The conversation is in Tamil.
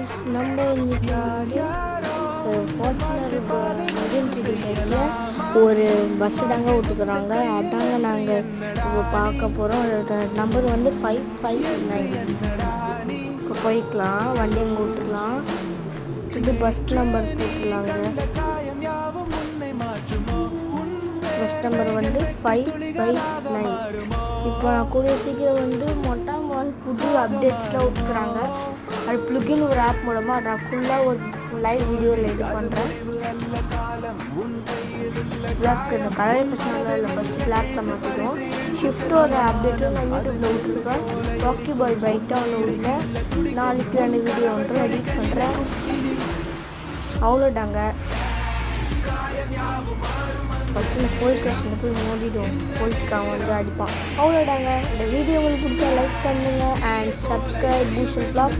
கைஸ், நம்ம இன்னைக்கு ஃபார்ச்சுனர் மெஜென்டி சைடில் ஒரு பஸ்ஸு தாங்க விட்டுக்குறாங்க. அதாங்க நாங்கள் இப்போ பார்க்க போகிறோம். நம்பர் வந்து 559. இப்போ போய்க்கலாம், வண்டி அங்கே விட்டுக்கலாம். இது பஸ் நம்பர் போட்டுக்கலாங்க. பஸ் நம்பர் வந்து 559. இப்போ நான் கூடிய சீக்கிரம் வந்து மொட்டை மால் புது அப்டேட்ஸ்லாம் விட்டுக்கிறாங்க. அது ப்ளூகின் ஒரு ஆப் மூலமாக நான் ஃபுல்லாக ஒரு லைவ் வீடியோவில் இது பண்ணுறேன். பிளாக் இந்த கலர் பசங்களாக இல்லை, ஃபஸ்ட்டு பிளாக்கில் மாற்றிடுவோம். ஷிஃப்ட்டோட அப்டேட்டும் நான் யூடியூப்பில் விட்டுருக்கேன். ராக்கி பாய் பைட்டாக ஒன்று விடல. நாளைக்கு அந்த வீடியோ ஒன்று எடிட் பண்ணுறேன். அவ்வளோதாங்க. ஃபஸ்ட்டு போலீஸ் ஸ்டேஷனில் போய் மோதிடுவோம். போலீஸ்காரன் வந்து அடிப்பான். அவ்வளோதாங்க. இந்த வீடியோ உங்களுக்கு பிடிச்சா லைக் பண்ணுங்கள் அண்ட் சப்ஸ்கிரைப் பூஷன் வ்ளாக்ஸ்.